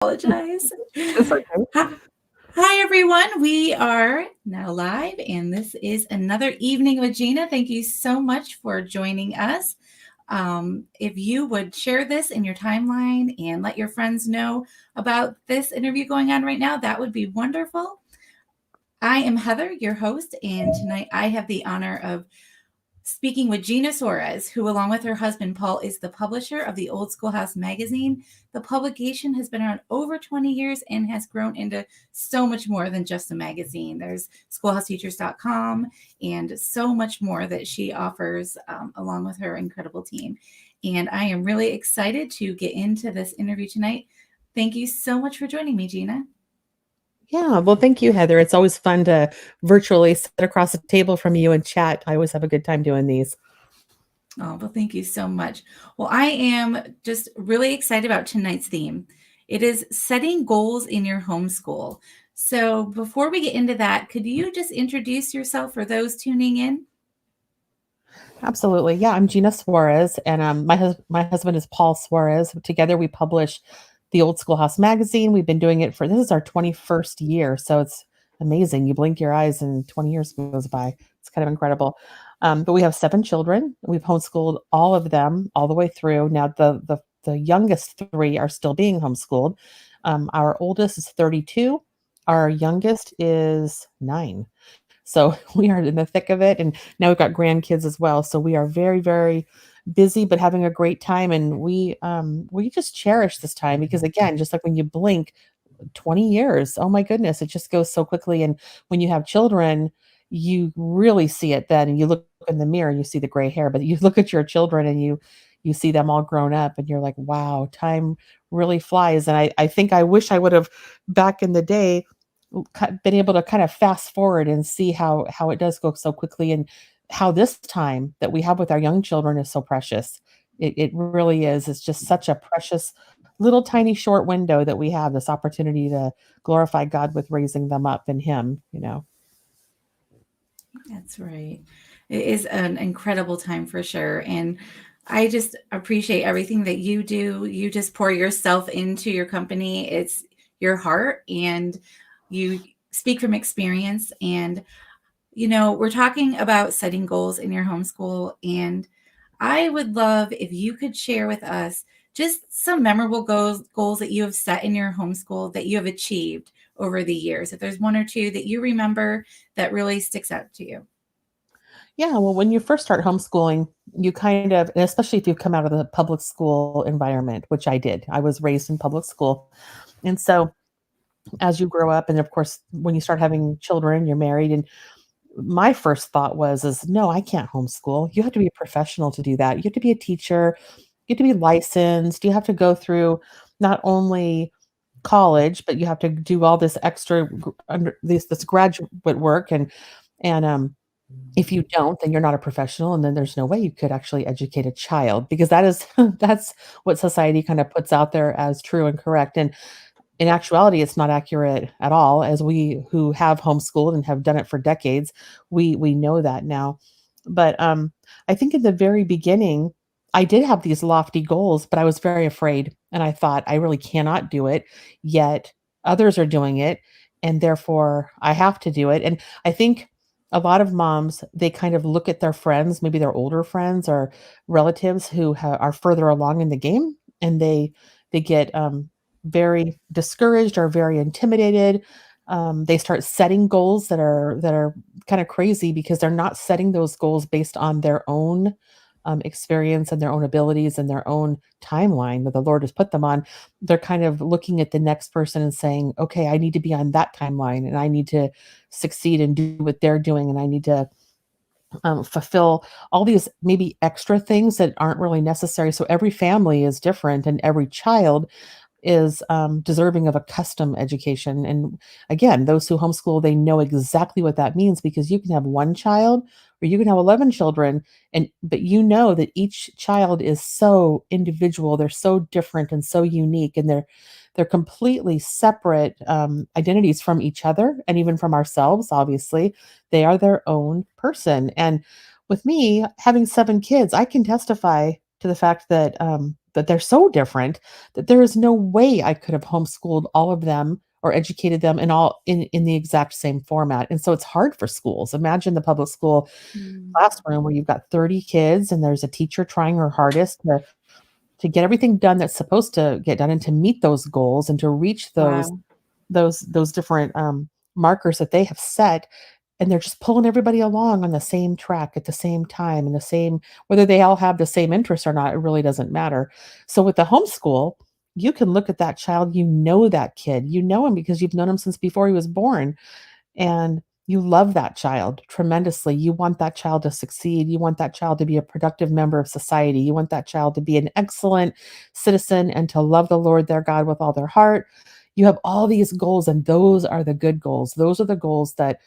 Apologize. It's okay. Hi, hi, everyone. We are now live, and this is another evening with Gina. Thank you so much for joining us. If you would share this in your timeline and let your friends know about this interview going on right now, that would be wonderful. I am Heather, your host, and tonight I have the honor of speaking with Gena Suarez, who, along with her husband Paul, is the publisher of the Old Schoolhouse magazine. The publication has been around over 20 years and has grown into so much more than just a magazine. There's schoolhouseteachers.com and so much more that she offers along with her incredible team. And I am really excited to get into this interview tonight. Thank you so much for joining me, Gena. Yeah, well, thank you, Heather. It's always fun to virtually sit across the table from you and chat. I always have a good time doing these. Oh, well, thank you so much. Well, I am just really excited about tonight's theme. It is setting goals in your homeschool. So, before we get into that, could you just introduce yourself for those tuning in? Absolutely. Yeah, I'm Gina Suarez, and my husband is Paul Suarez. Together, we publish the Old Schoolhouse magazine. We've been doing it for this is our 21st year, so it's amazing. You blink your eyes, and 20 years goes by. It's kind of incredible. But we have 7 children. We've homeschooled all of them all the way through. Now, the youngest three are still being homeschooled. Our oldest is 32. Our youngest is 9. So we are in the thick of it. And now we've got grandkids as well. So we are very, very busy, but having a great time. And we just cherish this time because again, just like when you blink 20 years, oh my goodness, it just goes so quickly. And when you have children, you really see it then. And you look in the mirror and you see the gray hair, but you look at your children and you see them all grown up and you're like, wow, time really flies. And I think I wish I would have back in the day been able to kind of fast forward and see how it does go so quickly and how this time that we have with our young children is so precious. It really is. It's just such a precious little tiny short window that we have this opportunity to glorify God with raising them up in Him. That's right. It is an incredible time for sure. And I just appreciate everything that you do. You just pour yourself into your company, it's your heart, and you speak from experience. And we're talking about setting goals in your homeschool, and I would love if you could share with us just some memorable goals that you have set in your homeschool that you have achieved over the years. If there's one or two that you remember that really sticks out to you. Yeah, well, when you first start homeschooling, you kind of, and especially if you come out of the public school environment, which I did. I was raised in public school. And so as you grow up, and of course, when you start having children, you're married, and my first thought is no, I can't homeschool. You have to be a professional to do that. You have to be a teacher. You have to be licensed. You have to go through not only college, but you have to do all this extra this graduate work and if you don't, then you're not a professional, and then there's no way you could actually educate a child because that is that's what society kind of puts out there as true and correct. And in actuality, it's not accurate at all. As we who have homeschooled and have done it for decades, we know that now. But I think in the very beginning, I did have these lofty goals, but I was very afraid, and I thought I really cannot do it. Yet others are doing it, and therefore I have to do it. And I think a lot of moms they kind of look at their friends, maybe their older friends or relatives who are further along in the game, and they get very discouraged or very intimidated. They start setting goals that are kind of crazy because they're not setting those goals based on their own experience and their own abilities and their own timeline that the Lord has put them on. They're kind of looking at the next person and saying, "Okay, I need to be on that timeline, and I need to succeed and do what they're doing, and I need to fulfill all these maybe extra things that aren't really necessary." So every family is different, and every child is deserving of a custom education. And again, those who homeschool, they know exactly what that means because you can have one child or you can have 11 children, and but you know that each child is so individual, they're so different and so unique, and they're completely separate identities from each other and even from ourselves. Obviously, they are their own person. And with me having 7 kids, I can testify to the fact that that they're so different that there is no way I could have homeschooled all of them or educated them in the exact same format. And so it's hard for schools. Imagine the public school Mm. classroom where you've got 30 kids and there's a teacher trying her hardest to get everything done that's supposed to get done and to meet those goals and to reach Wow. those different markers that they have set, and they're just pulling everybody along on the same track at the same time and the same, whether they all have the same interests or not, it really doesn't matter. So with the homeschool, you can look at that child, you know that kid, you know him because you've known him since before he was born, and you love that child tremendously. You want that child to succeed. You want that child to be a productive member of society. You want that child to be an excellent citizen and to love the Lord their God with all their heart. You have all these goals, and those are the good goals. Those are the goals that,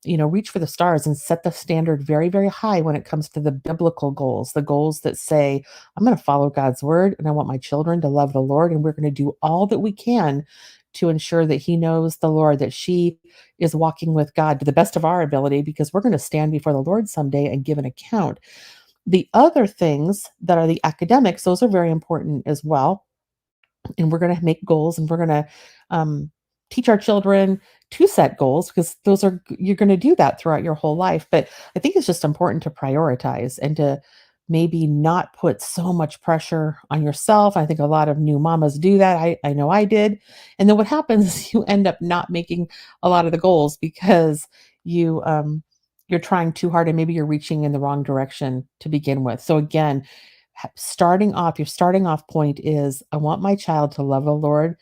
reach for the stars and set the standard very, very high when it comes to the biblical goals, the goals that say, I'm going to follow God's word and I want my children to love the Lord. And we're going to do all that we can to ensure that he knows the Lord, that she is walking with God to the best of our ability, because we're going to stand before the Lord someday and give an account. The other things that are the academics, those are very important as well, and we're going to make goals, and we're going to teach our children to set goals, because you're going to do that throughout your whole life. But I think it's just important to prioritize and to maybe not put so much pressure on yourself. I think a lot of new mamas do that. I know I did. And then what happens is you end up not making a lot of the goals because you you're trying too hard and maybe you're reaching in the wrong direction to begin with. So again, your starting off point is, I want my child to love the Lord,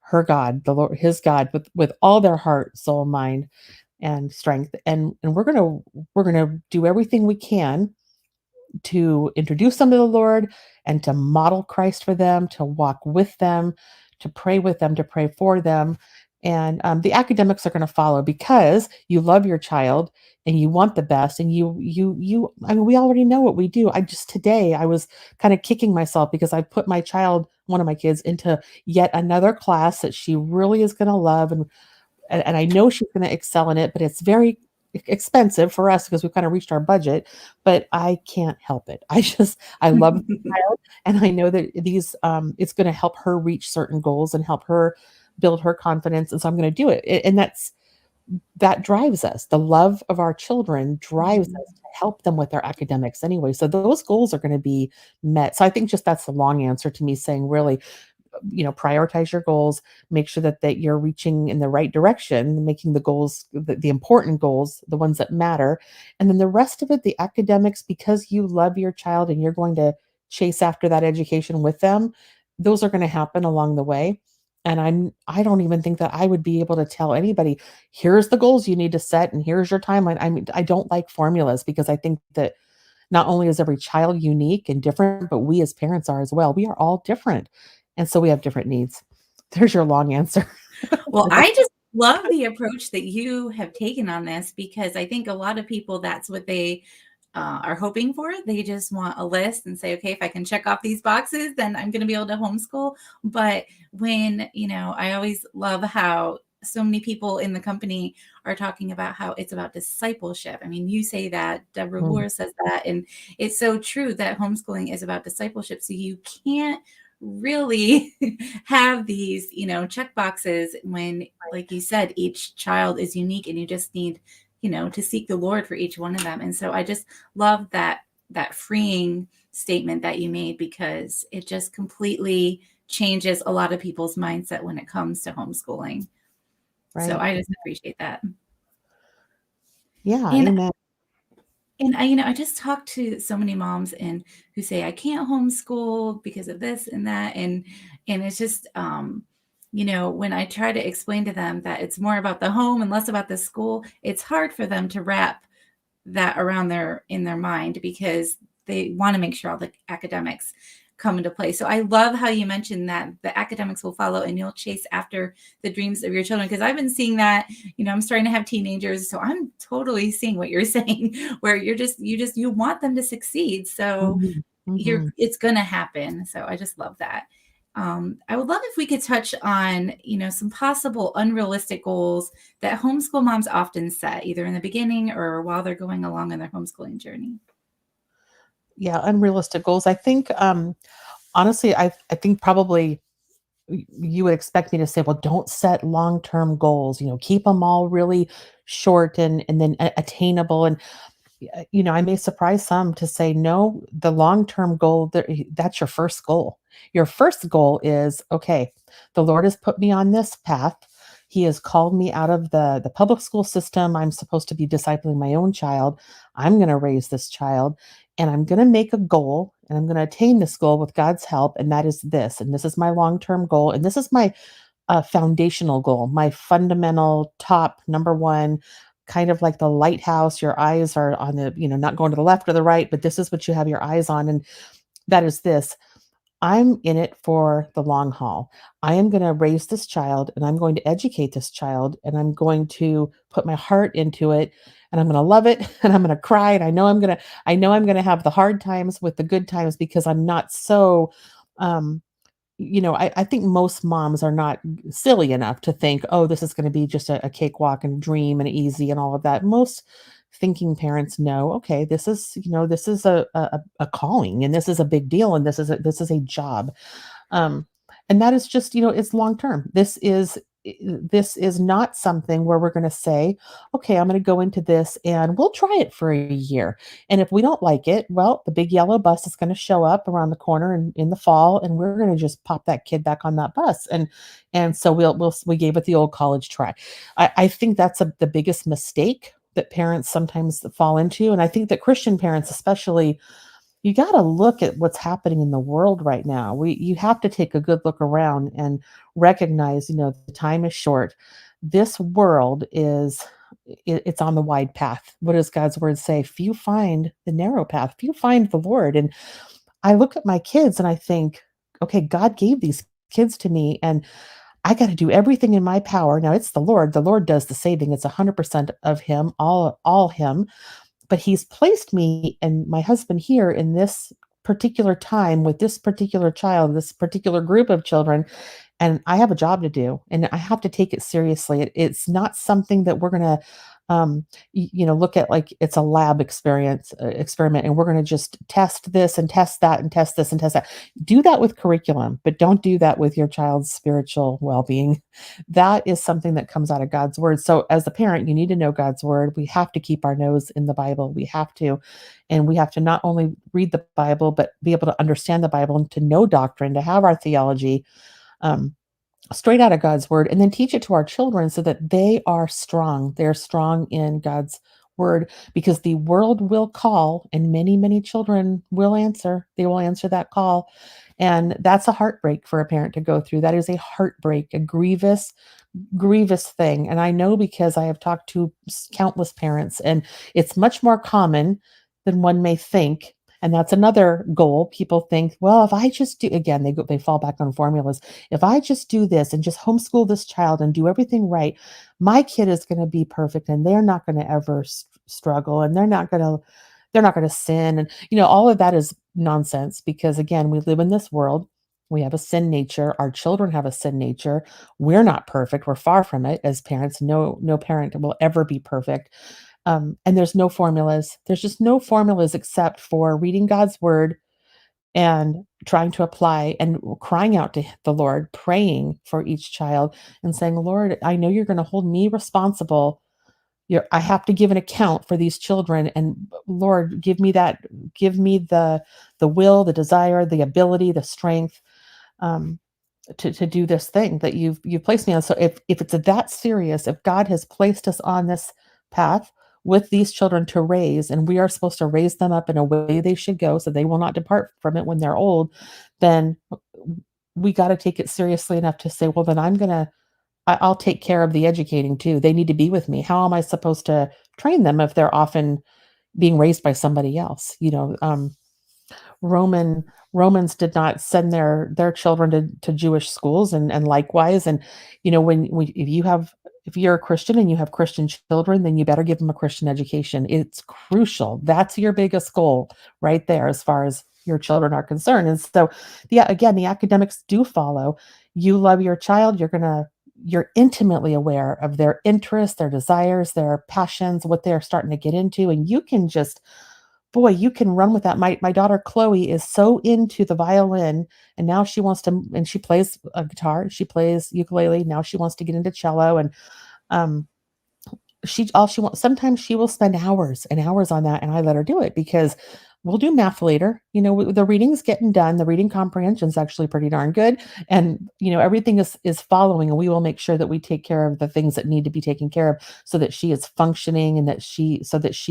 her God, the Lord, his God, with all their heart, soul, mind, and strength. And we're gonna do everything we can to introduce them to the Lord and to model Christ for them, to walk with them, to pray with them, to pray for them. And the academics are going to follow because you love your child and you want the best. And I mean, we already know what we do. Today, I was kind of kicking myself because I put my child, one of my kids, into yet another class that she really is going to love. And I know she's going to excel in it, but it's very expensive for us because we've kind of reached our budget, but I can't help it. I love the child, and I know that it's going to help her reach certain goals and help her build her confidence. And so I'm going to do it. And that drives us. The love of our children drives Mhm. us to help them with their academics anyway. So those goals are going to be met. So I think just that's the long answer to me saying, really, prioritize your goals, make sure that you're reaching in the right direction, making the goals, the important goals, the ones that matter. And then the rest of it, the academics, because you love your child and you're going to chase after that education with them, those are going to happen along the way. And I don't even think that I would be able to tell anybody, here's the goals you need to set and here's your timeline. I mean, I don't like formulas because I think that not only is every child unique and different, but we as parents are as well. We are all different. And so we have different needs. There's your long answer. Well, I just love the approach that you have taken on this because I think a lot of people, that's what they are hoping for. They just want a list and say, okay, if I can check off these boxes, then I'm going to be able to homeschool. But I always love how so many people in the company are talking about how it's about discipleship. I mean, you say that, Deborah Mm, Moore says that, and it's so true that homeschooling is about discipleship. So you can't really have these, check boxes when, like you said, each child is unique and you just need, to seek the Lord for each one of them. And so I just love that freeing statement that you made because it just completely changes a lot of people's mindset when it comes to homeschooling. So right. I just appreciate that. Yeah. And Amen. I just talked to so many moms and who say I can't homeschool because of this and that, and it's just when I try to explain to them that it's more about the home and less about the school, it's hard for them to wrap that around in their mind because they want to make sure all the academics come into play. So I love how you mentioned that the academics will follow and you'll chase after the dreams of your children. Because I've been seeing that, I'm starting to have teenagers. So I'm totally seeing what you're saying, where you want them to succeed. So Mhm, mhm. it's gonna happen. So I just love that. I would love if we could touch on, some possible unrealistic goals that homeschool moms often set, either in the beginning or while they're going along on their homeschooling journey. Yeah. Unrealistic goals. I think Honestly, I think probably you would expect me to say, well, don't set long-term goals, keep them all really short and then attainable. And I may surprise some to say, no, the long-term goal, that's your first goal. Your first goal is, okay, the Lord has put me on this path. He has called me out of the public school system. I'm supposed to be discipling my own child. I'm going to raise this child and I'm going to make a goal and I'm going to attain this goal with God's help. And that is this. And this is my long-term goal. And this is my foundational goal, my fundamental top number one, kind of like the lighthouse. Your eyes are on not going to the left or the right, but this is what you have your eyes on. And that is this. I'm in it for the long haul. I am going to raise this child and I'm going to educate this child and I'm going to put my heart into it and I'm going to love it and I'm going to cry and I know I'm going to have the hard times with the good times because I'm not so um I think most moms are not silly enough to think, oh, this is going to be just a cakewalk and a dream and easy and all of that. Most thinking parents know, okay, this is a calling and this is a big deal and this is a job. Um, and that is just, it's long term. This is not something where we're going to say, okay, I'm going to go into this and we'll try it for a year. And if we don't like it, well, the big yellow bus is going to show up around the corner in the fall, and we're going to just pop that kid back on that bus. And so we gave it the old college try. I think that's the biggest mistake that parents sometimes fall into. And I think that Christian parents, especially, you got to look at what's happening in the world right now. You have to take a good look around and recognize, the time is short. This world it's on the wide path. What does God's word say? Few find the narrow path, few find the Lord. And I look at my kids and I think, okay, God gave these kids to me and I got to do everything in my power. Now it's the Lord. The Lord does the saving. It's 100% of him, all him, but he's placed me and my husband here in this particular time with this particular child, this particular group of children, and I have a job to do, and I have to take it seriously. It's not something that we're gonna, look at like it's a lab experiment, and we're gonna just test this and test that and test this and test that. Do that with curriculum, but don't do that with your child's spiritual well-being. That is something that comes out of God's word. So, as a parent, you need to know God's word. We have to keep our nose in the Bible. We have to, and we have to not only read the Bible, but be able to understand the Bible and to know doctrine, to have our theology um, straight out of God's word, and then teach it to our children so that they are strong. They're strong in God's word because the world will call, and many, many children will answer. They will answer that call. And that's a heartbreak for a parent to go through. That is a heartbreak, a grievous thing. And I know because I have talked to countless parents, and it's much more common than one may think. And that's another goal. People think, well, if I just do, again, they fall back on formulas. If I just do this and just homeschool this child and do everything right, my kid is going to be perfect and they're not going to ever struggle and they're not going to sin. And all of that is nonsense because again, we live in this world. We have a sin nature. Our children have a sin nature. We're not perfect. We're far from it as parents. No parent will ever be perfect. And there's no formulas. There's just no formulas except for reading God's word and trying to apply and crying out to the Lord, praying for each child and saying, Lord, I know you're going to hold me responsible. I have to give an account for these children. And Lord, give me the will, the desire, the ability, the strength. Um, to do this thing that you've placed me on. So if it's that serious, if God has placed us on this path with these children to raise, and we are supposed to raise them up in a way they should go, so they will not depart from it when they're old, then we got to take it seriously enough to say, well, then I'll take care of the educating too. They need to be with me. How am I supposed to train them if they're often being raised by somebody else? Romans did not send their children to Jewish schools and likewise. And if you're a Christian and you have Christian children, then you better give them a Christian education. It's crucial. That's your biggest goal right there as far as your children are concerned. And so again, the academics do follow. You love your child, you're intimately aware of their interests, their desires, their passions, what they're starting to get into, and you can just boy, you can run with that. My daughter Chloe is so into the violin, and now she wants to, and she plays a guitar, she plays ukulele. Now she wants to get into cello, and um, she all she wants. Sometimes she will spend hours and hours on that, and I let her do it because we'll do math later. The reading's getting done. The reading comprehension is actually pretty darn good, and everything is following, and we will make sure that we take care of the things that need to be taken care of, so that she is functioning and that she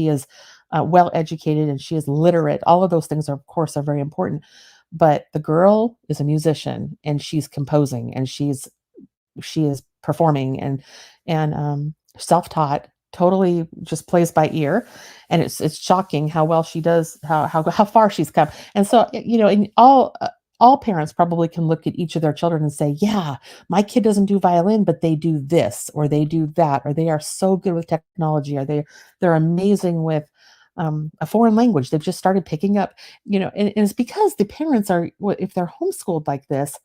is well educated and she is literate. All of those things are, of course, are very important. But the girl is a musician, and she's composing, and she is performing, and self-taught, totally just plays by ear, and it's shocking how well she does, how far she's come. And so, and all parents probably can look at each of their children and say, yeah, my kid doesn't do violin, but they do this or they do that, or they are so good with technology, or they're amazing with a foreign language they've just started picking up. And it's because the parents are, if they're homeschooled like this,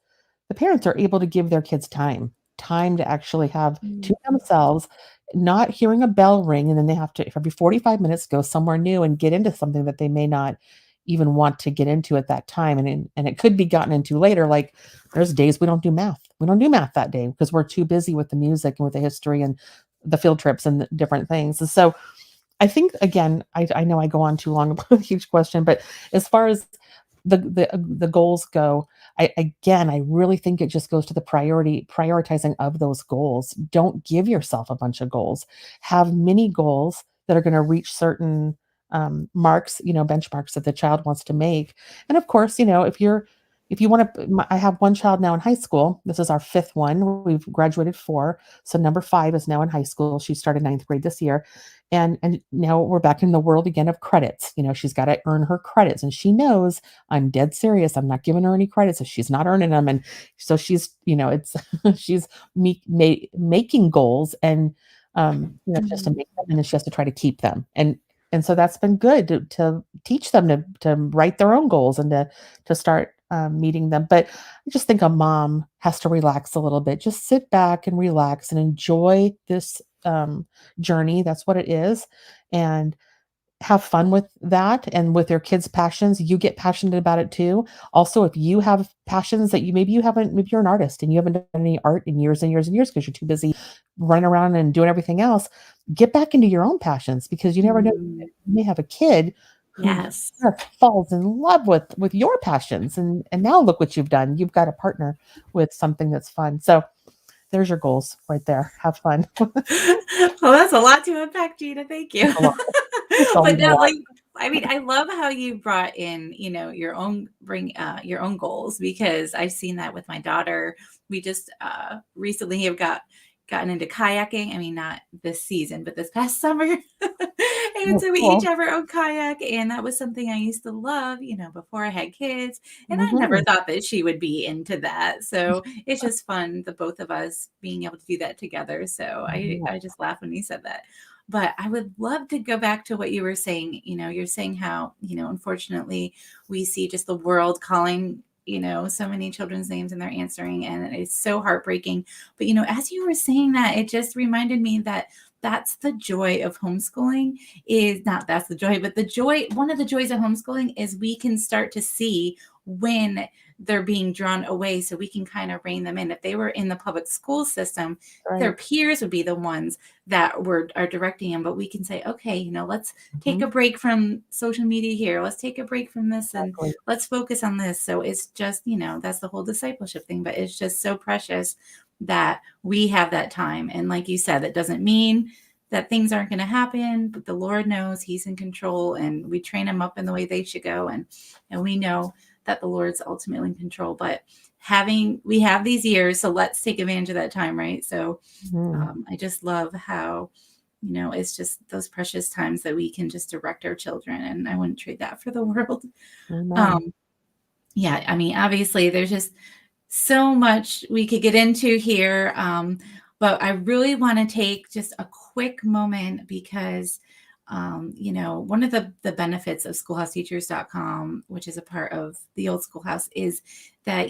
the parents are able to give their kids time to actually have to Mm. themselves, not hearing a bell ring, and then they have to, every 45 minutes, go somewhere new and get into something that they may not even want to get into at that time, and it could be gotten into later. Like, there's days we don't do math that day because we're too busy with the music and with the history and the field trips and the different things. And so I think, again, I know I go on too long about each question, but as far as the goals go, I really think it just goes to the prioritizing of those goals. Don't give yourself a bunch of goals. Have many goals that are going to reach certain marks, benchmarks that the child wants to make. And of course, if you want to, I have one child now in high school. This is our fifth one. We've graduated four. So number five is now in high school. She started ninth grade this year. And now we're back in the world again of credits. She's got to earn her credits, and she knows I'm dead serious. I'm not giving her any credits if she's not earning them. And so she's, it's she's making goals, and she has to Mhm. make them, and then she has to try to keep them. And so that's been good to teach them to write their own goals and to start meeting them. But I just think a mom has to relax a little bit. Just sit back and relax and enjoy this journey. That's what it is. And have fun with that, and with your kids' passions, you get passionate about it too. Also, if you have passions that maybe you're an artist and you haven't done any art in years and years and years because you're too busy running around and doing everything else, get back into your own passions, because you never know, Mm. you may have a kid who Yes. falls in love with your passions, and now look what you've done. You've got a partner with something that's fun. So there's your goals right there. Have fun. Well, that's a lot to unpack, Gina. Thank you. It's a lot. It's always But a no, lot. like, I mean, I love how you brought in, your own your own goals, because I've seen that with my daughter. We just recently have gotten into kayaking. I mean, not this season, but this past summer. And Oh, so we each cool. have our own kayak, and that was something I used to love, before I had kids. And I never Mhm. thought that she would be into that. So it's just fun, the both of us being able to do that together. So Yeah. I just laughed when you said that. But I would love to go back to what you were saying. You're saying how, unfortunately, we see just the world calling, so many children's names and they're answering, and it's so heartbreaking. But, as you were saying that, it just reminded me that that's the joy of homeschooling. Is not That's the joy, but the joy, one of the joys of homeschooling is we can start to see when they're being drawn away, so we can kind of rein them in. If they were in the public school system, their Right. peers would be the ones that are directing them. But we can say, okay, let's take Mhm. a break from social media here. Let's take a break from this, and Exactly. let's focus on this. So it's just, that's the whole discipleship thing. But it's just so precious that we have that time. And like you said, that doesn't mean that things aren't going to happen, but the Lord knows He's in control, and we train them up in the way they should go. And we know that the Lord's ultimately in control. But we have these years, so let's take advantage of that time, right? So Mhm. I just love how, it's just those precious times that we can just direct our children, and I wouldn't trade that for the world. Amen. Um, yeah, I mean, obviously, there's just so much we could get into here, but I really want to take just a quick moment because, one of the benefits of schoolhouseteachers.com, which is a part of the old schoolhouse, is that,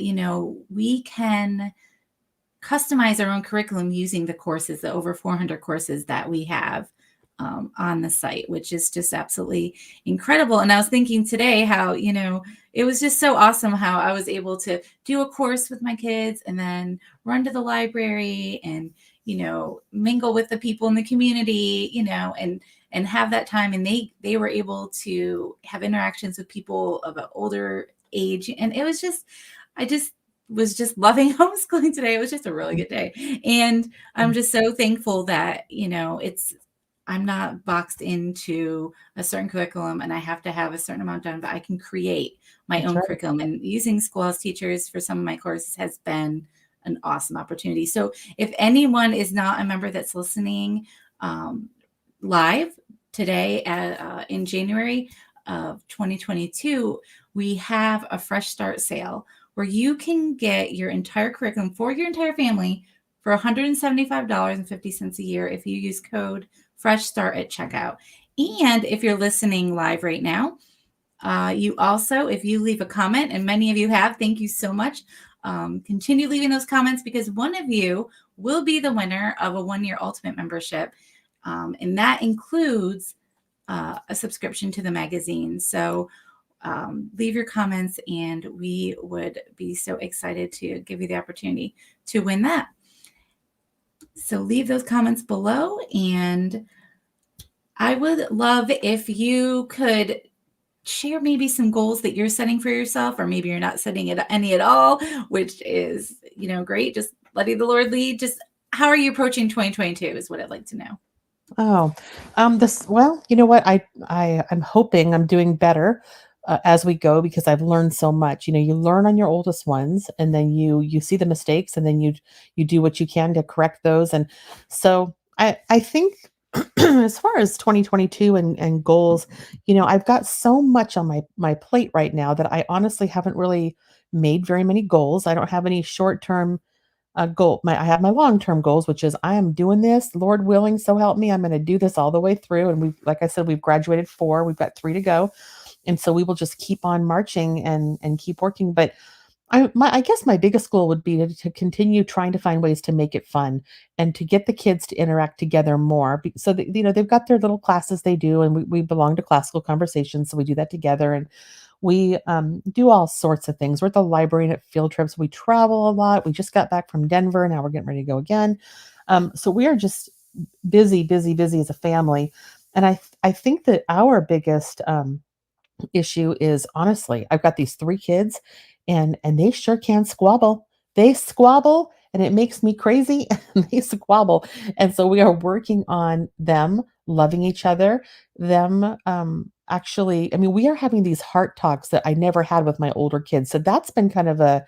we can customize our own curriculum using the over 400 courses that we have on the site, which is just absolutely incredible. And I was thinking today how, it was just so awesome how I was able to do a course with my kids and then run to the library and, mingle with the people in the community, and have that time. And they were able to have interactions with people of an older age. And it was just, I just was just loving homeschooling today. It was just a really good day. And I'm just so thankful that, I'm not boxed into a certain curriculum and I have to have a certain amount done, but I can create my That's own right. curriculum. And using Schoolhouse Teachers for some of my courses has been an awesome opportunity. So if anyone is not a member that's listening um, live today in January of 2022, we have a Fresh Start sale where you can get your entire curriculum for your entire family for $175.50 a year if you use code Fresh Start at checkout. And if you're listening live right now, you also, if you leave a comment, and many of you have, thank you so much. Continue leaving those comments because one of you will be the winner of a 1-year ultimate membership. And that includes a subscription to the magazine. So leave your comments and we would be so excited to give you the opportunity to win that. So leave those comments below, and I would love if you could share maybe some goals that you're setting for yourself, or maybe you're not setting it any at all, which is, great. Just letting the Lord lead. Just how are you approaching 2022 is what I'd like to know. Oh, well, you know what? I'm hoping I'm doing better as we go because I've learned so much. You learn on your oldest ones, and then you see the mistakes, and then you do what you can to correct those. And so I think as far as 2022 and goals, I've got so much on my plate right now that I honestly haven't really made very many goals. I don't have any short term goal. I have my long-term goals, which is I am doing this, Lord willing, so help me. I'm going to do this all the way through. And like I said, we've graduated 4, we've got 3 to go. And so we will just keep on marching and keep working. But I guess my biggest goal would be to continue trying to find ways to make it fun and to get the kids to interact together more. So that, they've got their little classes they do, and we belong to classical conversations, so we do that together. And we do all sorts of things. We're at the library and at field trips. We travel a lot. We just got back from Denver. Now we're getting ready to go again. So we are just busy, busy, busy as a family. And I think that our biggest issue is honestly, I've got these 3 kids and they sure can squabble. They squabble and it makes me crazy and they squabble. And so we are working on them loving each other, them actually, I mean, we are having these heart talks that I never had with my older kids. So that's been kind of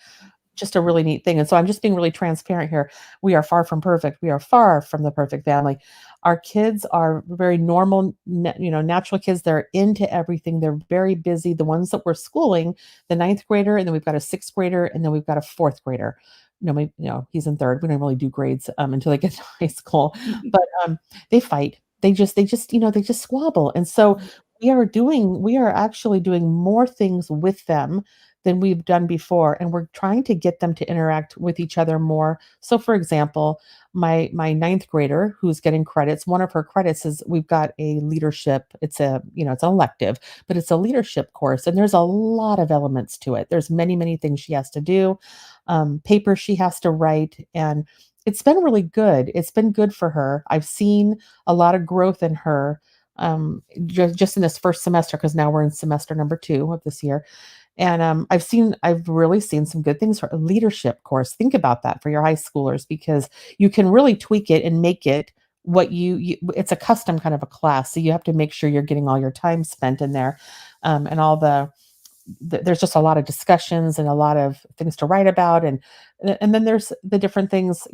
just a really neat thing. And so I'm just being really transparent here. We are far from perfect. We are far from the perfect family. Our kids are very normal, natural kids. They're into everything. They're very busy. The ones that we're schooling, the 9th grader, and then we've got a 6th grader, and then we've got a 4th grader. He's in 3rd. We don't really do grades until they get to high school, but they fight. They just squabble. And so we are actually doing more things with them than we've done before, and we're trying to get them to interact with each other more. So for example, my 9th grader who's getting credits, one of her credits is we've got a leadership. It's an elective, but it's a leadership course, and there's a lot of elements to it. There's many, many things she has to do, papers she has to write, and it's been really good. It's been good for her. I've seen a lot of growth in her just in this first semester, because now we're in semester number 2 of this year. And I've really seen some good things for a leadership course. Think about that for your high schoolers, because you can really tweak it and make it what it's a custom kind of a class. So you have to make sure you're getting all your time spent in there, and all there's just a lot of discussions and a lot of things to write about. And then there's the different things,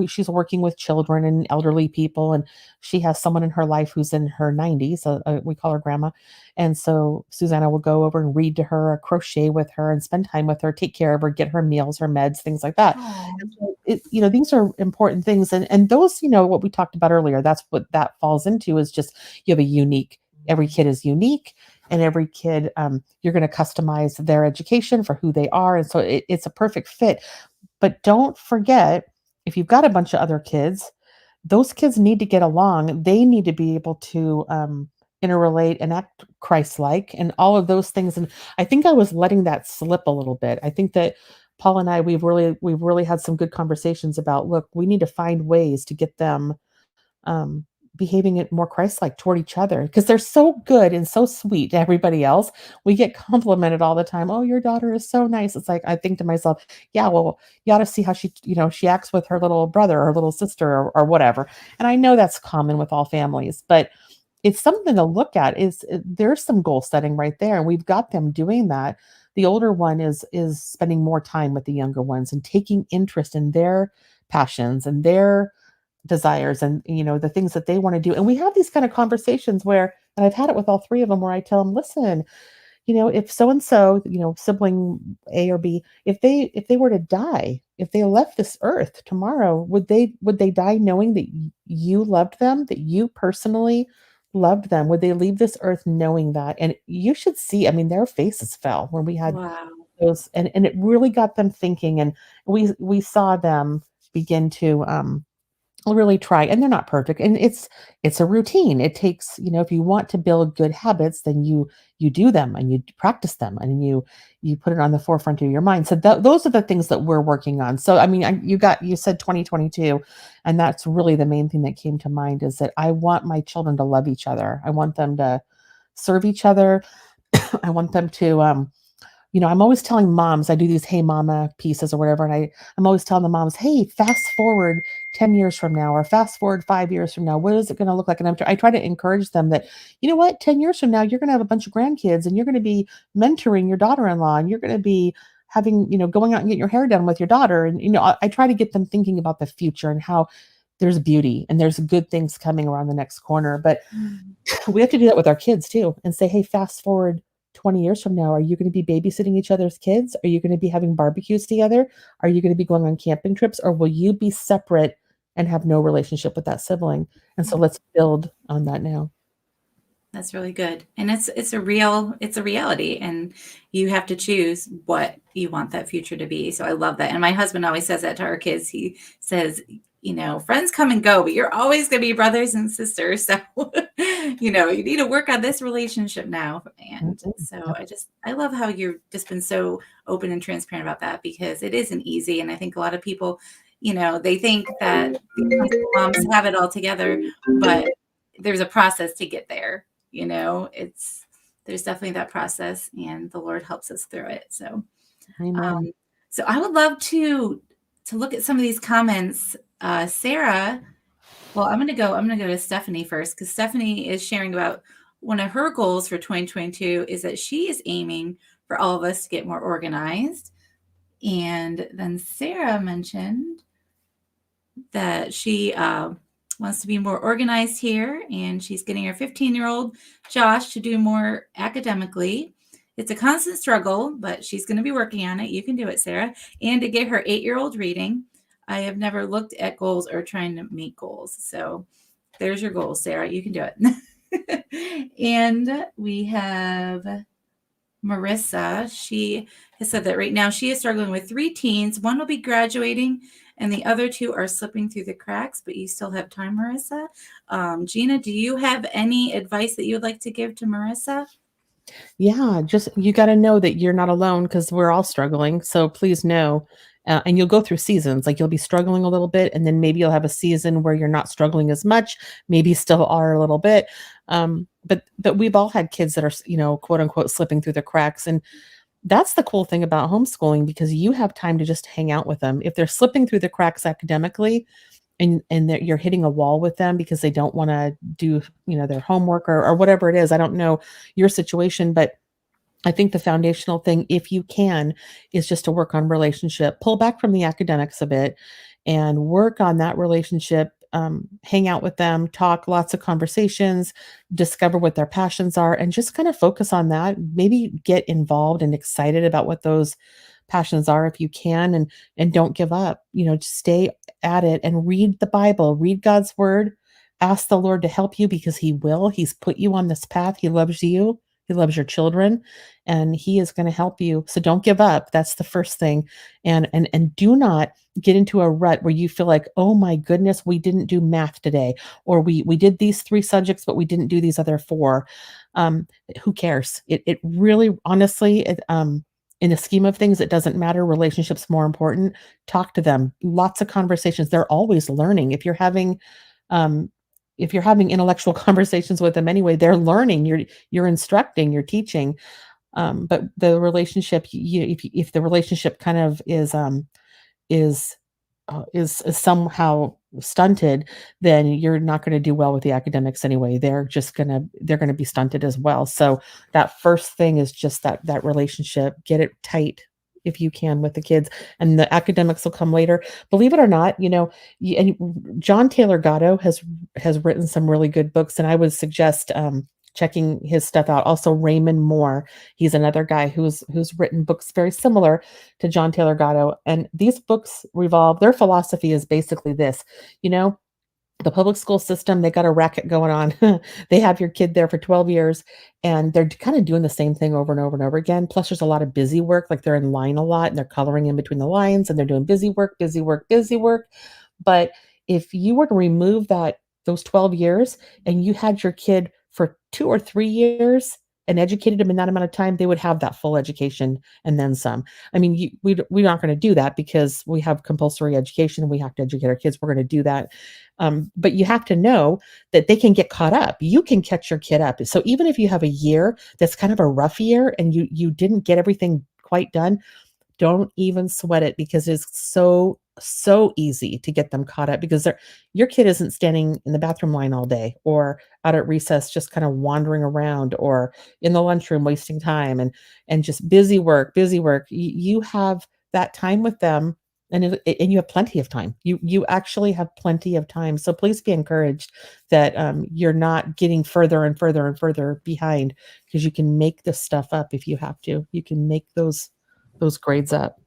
she's working with children and elderly people, and she has someone in her life who's in her 90s. We call her grandma. And so Susanna will go over and read to her, or crochet with her, and spend time with her, take care of her, get her meals, her meds, things like that. Oh, And so these are important things. And those, what we talked about earlier, that's what that falls into, is just you have a unique, every kid is unique, and every kid, you're going to customize their education for who they are. And so it's a perfect fit. But don't forget, if you've got a bunch of other kids, those kids need to get along. They need to be able to interrelate and act Christ-like and all of those things. And I think I was letting that slip a little bit. I think that Paul and I, we've really had some good conversations about, look, we need to find ways to get them um, behaving it more Christ-like toward each other because they're so good and so sweet to everybody else. We get complimented all the time. Oh, your daughter is so nice. It's like I think to myself, yeah, well, you ought to see how she acts with her little brother or little sister or whatever. And I know that's common with all families, but it's something to look at. There's some goal setting right there, and we've got them doing that. The older one is spending more time with the younger ones and taking interest in their passions and their desires and the things that they want to do. And we have these kind of conversations where, and I've had it with all three of them, where I tell them, listen, if so and so, sibling A or B, if they were to die, if they left this earth tomorrow, would they die knowing that you loved them, that you personally loved them? Would they leave this earth knowing that? And you should see, I mean, their faces fell when we had Wow. those, and it really got them thinking. And we saw them begin to really try, and they're not perfect, and it's a routine. It takes, if you want to build good habits, then you do them and you practice them and you put it on the forefront of your mind. So those are the things that we're working on. So I mean, you said 2022, and that's really the main thing that came to mind, is that I want my children to love each other. I want them to serve each other. I want them to I'm always telling moms, I do these "Hey Mama" pieces or whatever, and I'm always telling the moms, "Hey, fast forward 10 years from now, or fast forward 5 years from now, what is it gonna look like?" And I try to encourage them that, you know what, 10 years from now, you're gonna have a bunch of grandkids, and you're gonna be mentoring your daughter-in-law, and you're gonna be having, going out and getting your hair done with your daughter. And, I try to get them thinking about the future and how there's beauty and there's good things coming around the next corner. But Mm. we have to do that with our kids too, and say, "Hey, fast forward 20 years from now, are you going to be babysitting each other's kids? Are you going to be having barbecues together? Are you going to be going on camping trips, or will you be separate and have no relationship with that sibling?" And so let's build on that now. That's really good. And it's a reality, and you have to choose what you want that future to be. So I love that. And my husband always says that to our kids. He says, friends come and go, but you're always going to be brothers and sisters. So, you need to work on this relationship now. And Mhm. so Yep. I love how you've just been so open and transparent about that, because it isn't easy. And I think a lot of people, they think that the homeschool moms have it all together, but there's a process to get there. There's definitely that process, and the Lord helps us through it. So Amen. um so I would love to look at some of these comments. Sarah, well, I'm gonna go to Stephanie first, because Stephanie is sharing about one of her goals for 2022 is that she is aiming for all of us to get more organized. And then Sarah mentioned that she wants to be more organized here, and she's getting her 15-year-old Josh to do more academically. It's a constant struggle, but she's going to be working on it. You can do it, Sarah. And to get her 8-year-old reading. I have never looked at goals or trying to make goals. So there's your goals, Sarah. You can do it. And we have Marissa. She has said that right now she is struggling with 3 teens. One will be graduating, and the other two are slipping through the cracks, but you still have time, Marissa. Gena, do you have any advice that you would like to give to Marissa? Yeah, just you got to know that you're not alone because we're all struggling. So please know. And you'll go through seasons. Like you'll be struggling a little bit, and then maybe you'll have a season where you're not struggling as much. Maybe still are a little bit. But we've all had kids that are, quote unquote, slipping through the cracks. And that's the cool thing about homeschooling, because you have time to just hang out with them. If they're slipping through the cracks academically, and that you're hitting a wall with them because they don't want to do, their homework, or whatever it is. I don't know your situation, but I think the foundational thing, if you can, is just to work on relationship, pull back from the academics a bit and work on that relationship. Hang out with them, talk lots of conversations, discover what their passions are, and just kind of focus on that. Maybe get involved and excited about what those passions are if you can, and don't give up. Just stay at it and read the Bible, read God's word, ask the Lord to help you because he will. He's put you on this path. He loves you. He loves your children, and he is going to help you. So don't give up. That's the first thing. And do not get into a rut where you feel like, "Oh my goodness, we didn't do math today," or we did these 3 subjects but we didn't do these other 4. Um who cares? It really honestly, in the scheme of things, it doesn't matter. Relationships more important. Talk to them. Lots of conversations. They're always learning. Um, if you're having intellectual conversations with them anyway, they're learning. You're instructing. You're teaching. But the relationship, if the relationship kind of is is somehow stunted, then you're not going to do well with the academics anyway. They're going to be stunted as well. So that first thing is just that relationship. Get it tight if you can with the kids, and the academics will come later. Believe it or not, John Taylor Gatto has written some really good books, and I would suggest checking his stuff out. Also, Raymond Moore, he's another guy who's written books very similar to John Taylor Gatto. And these books revolve, their philosophy is basically this, you know, the public school system, they got a racket going on. They have your kid there for 12 years and they're kind of doing the same thing over and over and over again. Plus, there's a lot of busy work, like they're in line a lot and they're coloring in between the lines and they're doing busy work, busy work, busy work. But if you were to remove those 12 years and you had your kid for 2 or 3 years and educated them in that amount of time, they would have that full education and then some. I mean, we're not going to do that because we have compulsory education and we have to educate our kids. We're going to do that. But you have to know that they can get caught up. You can catch your kid up. So even if you have a year that's kind of a rough year and you didn't get everything quite done, don't even sweat it because it's so easy to get them caught up because your kid isn't standing in the bathroom line all day or out at recess just kind of wandering around or in the lunchroom wasting time and just busy work, busy work. You have that time with them and you have plenty of time. You actually have plenty of time. So please be encouraged that you're not getting further and further and further behind because you can make this stuff up if you have to. You can make those grades up.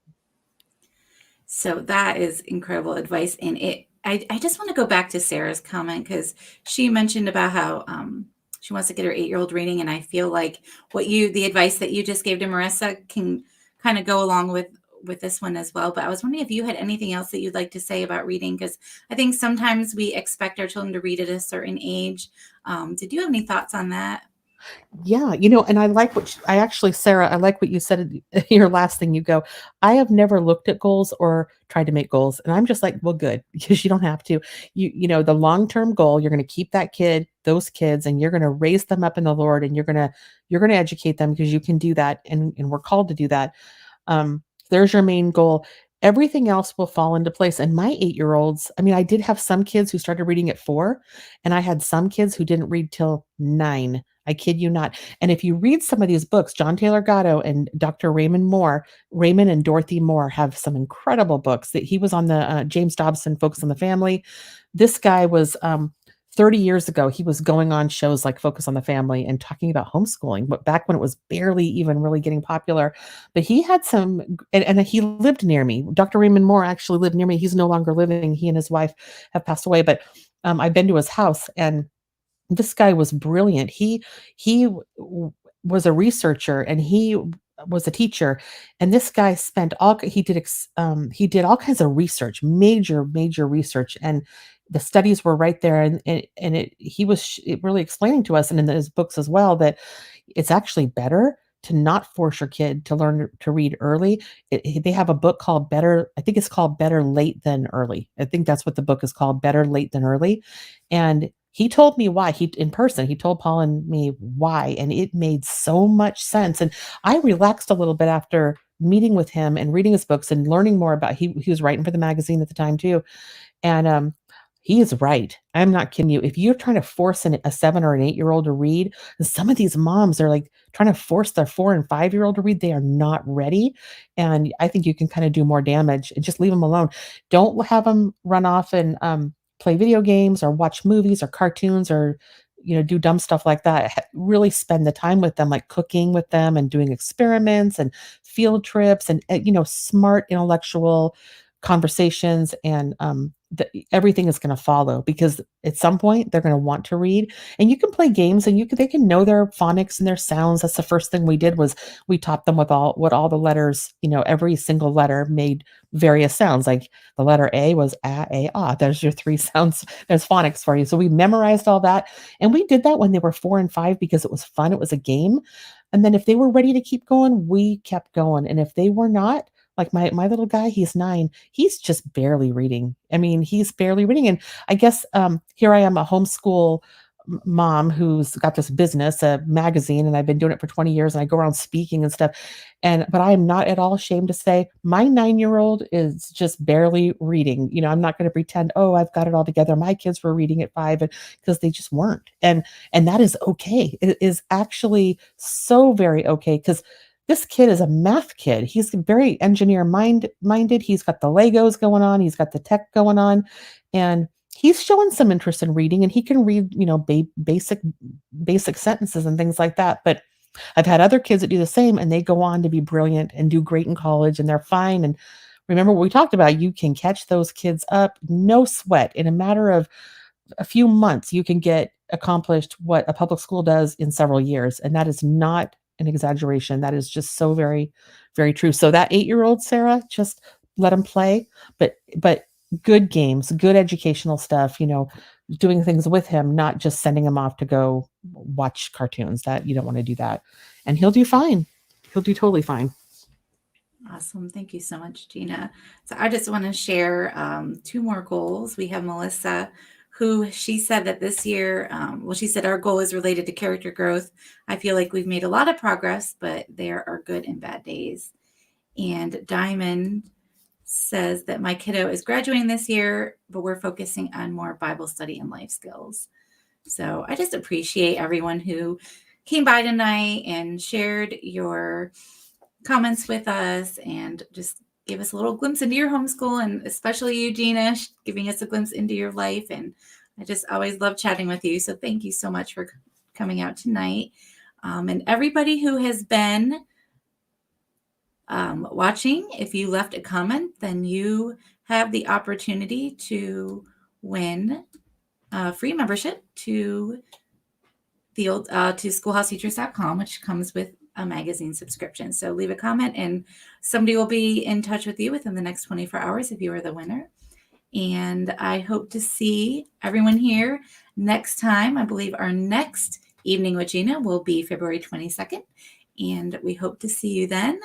So that is incredible advice. And I just want to go back to Sarah's comment because she mentioned about how she wants to get her 8-year-old reading. And I feel like the advice that you just gave to Marissa can kind of go along with this one as well. But I was wondering if you had anything else that you'd like to say about reading, because I think sometimes we expect our children to read at a certain age. Did you have any thoughts on that? Yeah, and I like I actually, Sarah, I like what you said your last thing. You go, I have never looked at goals or tried to make goals. And I'm just like, well, good, because you don't have to. The long-term goal, you're going to keep those kids, and you're going to raise them up in the Lord, and you're going to educate them because you can do that. And we're called to do that. There's your main goal. Everything else will fall into place. And my 8-year-olds, I mean, I did have some kids who started reading at 4, and I had some kids who didn't read till 9. I kid you not. And if you read some of these books, John Taylor Gatto and Dr. Raymond and Dorothy Moore have some incredible books. That he was on the James Dobson Focus on the Family. This guy was 30 years ago, he was going on shows like Focus on the Family and talking about homeschooling, but back when it was barely even really getting popular. But he had and he lived near me. Dr. Raymond Moore actually lived near me. He's no longer living. He and his wife have passed away, but I've been to his house, and this guy was brilliant. He was a researcher and he was a teacher, and this guy spent all he did all kinds of research, major research, and the studies were right there, and he was really explaining to us and in his books as well that it's actually better to not force your kid to learn to read early. They have a book called Better, I think it's called Better Late Than Early. I think that's what the book is called, Better Late Than Early. And he told me why. He told Paul and me why, and it made so much sense. And I relaxed a little bit after meeting with him and reading his books and learning more about he was writing for the magazine at the time too. And he is right. I'm not kidding you. If you're trying to force a 7 or an 8-year-old to read, and some of these moms are like trying to force their 4 and 5-year-old to read, they are not ready. And I think you can kind of do more damage and just leave them alone. Don't have them run off and play video games or watch movies or cartoons or do dumb stuff like that. Really spend the time with them, like cooking with them and doing experiments and field trips and smart intellectual conversations and everything is going to follow, because at some point they're going to want to read. And you can play games, and they can know their phonics and their sounds. That's the first thing we did, was we taught them with all the letters, every single letter made various sounds. Like the letter A was a, ah. There's your three sounds. There's phonics for you. So we memorized all that. And we did that when they were 4 and 5 because it was fun. It was a game. And then if they were ready to keep going, we kept going. And if they were not, like my little guy, he's 9. He's just barely reading. I mean, he's barely reading. And I guess here I am, a homeschool mom who's got this business, a magazine, and I've been doing it for 20 years, and I go around speaking and stuff. But I am not at all ashamed to say my 9-year-old is just barely reading. I'm not going to pretend, oh, I've got it all together. My kids were reading at 5, because they just weren't. And that is okay. It is actually so very okay, because this kid is a math kid. He's very minded. He's got the Legos going on. He's got the tech going on, and he's showing some interest in reading. And he can read, basic sentences and things like that. But I've had other kids that do the same, and they go on to be brilliant and do great in college, and they're fine. And remember what we talked about? You can catch those kids up, no sweat, in a matter of a few months. You can get accomplished what a public school does in several years. And that is not an exaggeration. That is just so very, very true. So that 8-year-old, Sarah, just let them play, but good games, good educational stuff, doing things with him, not just sending him off to go watch cartoons. That you don't want to do that. And he'll do fine. He'll do totally fine. Awesome. Thank you so much, Gena. So I just want to share 2 more goals. We have Melissa, who she said that this year, she said our goal is related to character growth. I feel like we've made a lot of progress, but there are good and bad days. And Diamond says that my kiddo is graduating this year, but we're focusing on more Bible study and life skills. So I just appreciate everyone who came by tonight and shared your comments with us and just give us a little glimpse into your homeschool, and especially you, Gena, giving us a glimpse into your life. And I just always love chatting with you. So thank you so much for coming out tonight. And everybody who has been watching, if you left a comment, then you have the opportunity to win a free membership to the old to schoolhouseteachers.com, which comes with a magazine subscription. So leave a comment and somebody will be in touch with you within the next 24 hours if you are the winner. And I hope to see everyone here next time. I believe our next evening with Gena will be February 22nd, and we hope to see you then.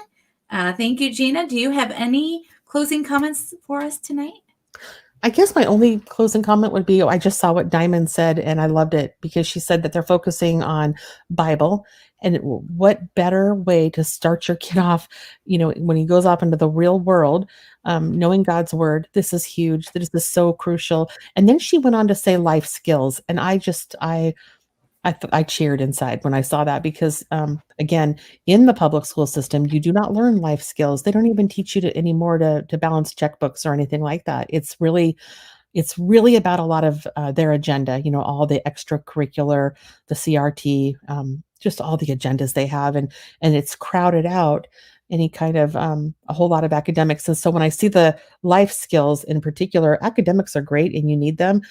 Thank you, Gena. Do you have any closing comments for us tonight? I guess my only closing comment would be, I just saw what Diamond said and I loved it, because she said that they're focusing on Bible. And what better way to start your kid off, when he goes off into the real world, knowing God's word. This is huge. This is so crucial. And then she went on to say life skills. And I cheered inside when I saw that, because again, in the public school system, you do not learn life skills. They don't even teach you anymore to balance checkbooks or anything like that. It's really about a lot of their agenda, all the extracurricular, the CRT, just all the agendas they have. And it's crowded out any kind of a whole lot of academics. And so when I see the life skills in particular, academics are great and you need them.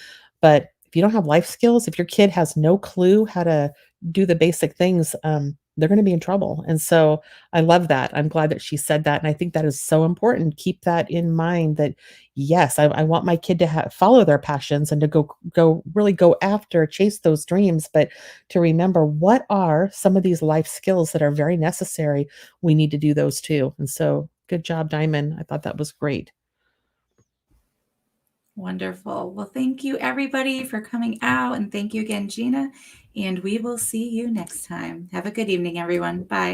But if you don't have life skills, if your kid has no clue how to do the basic things, they're going to be in trouble. And so I love that. I'm glad that she said that. And I think that is so important. Keep that in mind, that yes, I want my kid to follow their passions and to really go after, chase those dreams, but to remember what are some of these life skills that are very necessary. We need to do those too. And so good job, Diamond. I thought that was great. Wonderful. Well, thank you everybody for coming out, and thank you again, Gena. And we will see you next time. Have a good evening, everyone. Bye.